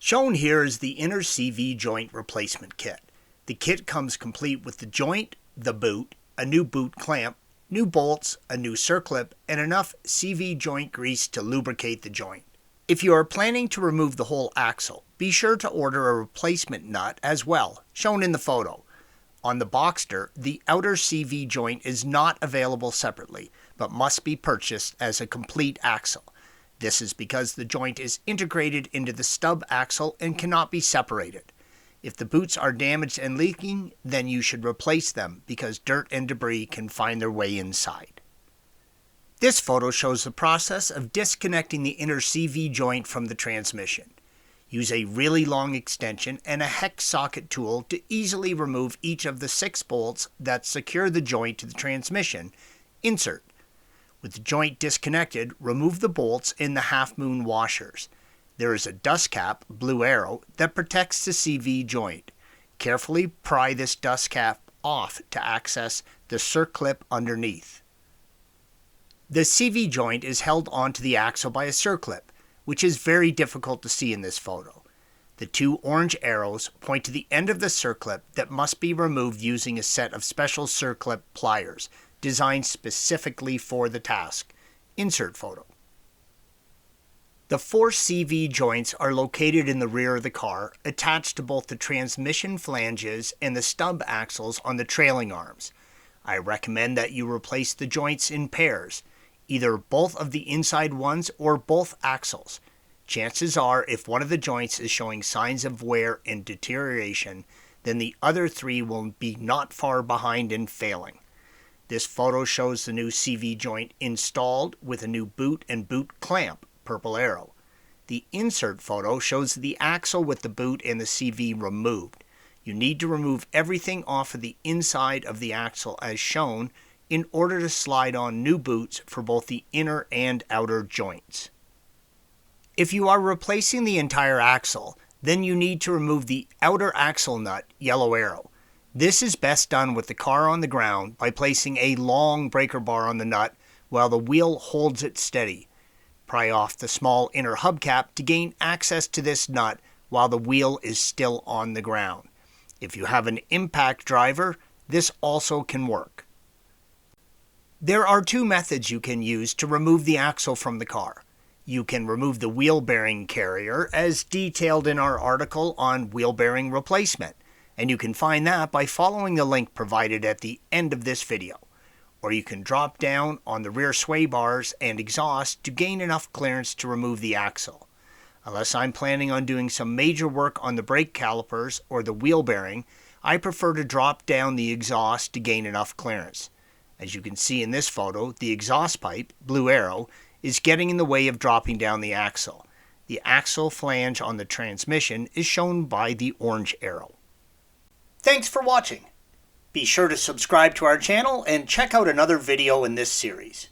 Shown here is the inner CV joint replacement kit. The kit comes complete with the joint, the boot, a new boot clamp, new bolts, a new circlip, and enough CV joint grease to lubricate the joint. If you are planning to remove the whole axle, be sure to order a replacement nut as well, shown in the photo. On the Boxster, the outer CV joint is not available separately, but must be purchased as a complete axle. This is because the joint is integrated into the stub axle and cannot be separated. If the boots are damaged and leaking, then you should replace them because dirt and debris can find their way inside. This photo shows the process of disconnecting the inner CV joint from the transmission. Use a really long extension and a hex socket tool to easily remove each of the 6 bolts that secure the joint to the transmission. Insert. With the joint disconnected, remove the bolts in the half-moon washers. There is a dust cap, blue arrow, that protects the CV joint. Carefully pry this dust cap off to access the circlip underneath. The CV joint is held onto the axle by a circlip, which is very difficult to see in this photo. The 2 orange arrows point to the end of the circlip that must be removed using a set of special circlip pliers designed specifically for the task. Insert photo. The 4 CV joints are located in the rear of the car, attached to both the transmission flanges and the stub axles on the trailing arms. I recommend that you replace the joints in pairs, either both of the inside ones or both axles. Chances are, if one of the joints is showing signs of wear and deterioration, then the other 3 will be not far behind in failing. This photo shows the new CV joint installed with a new boot and boot clamp, purple arrow. The insert photo shows the axle with the boot and the CV removed. You need to remove everything off of the inside of the axle as shown in order to slide on new boots for both the inner and outer joints. If you are replacing the entire axle, then you need to remove the outer axle nut, yellow arrow. This is best done with the car on the ground by placing a long breaker bar on the nut while the wheel holds it steady. Pry off the small inner hubcap to gain access to this nut while the wheel is still on the ground. If you have an impact driver, this also can work. There are 2 methods you can use to remove the axle from the car. You can remove the wheel bearing carrier as detailed in our article on wheel bearing replacement, and you can find that by following the link provided at the end of this video. Or you can drop down on the rear sway bars and exhaust to gain enough clearance to remove the axle. Unless I'm planning on doing some major work on the brake calipers or the wheel bearing, I prefer to drop down the exhaust to gain enough clearance. As you can see in this photo, the exhaust pipe, blue arrow, is getting in the way of dropping down the axle. The axle flange on the transmission is shown by the orange arrow. Thanks for watching. Be sure to subscribe to our channel and check out another video in this series.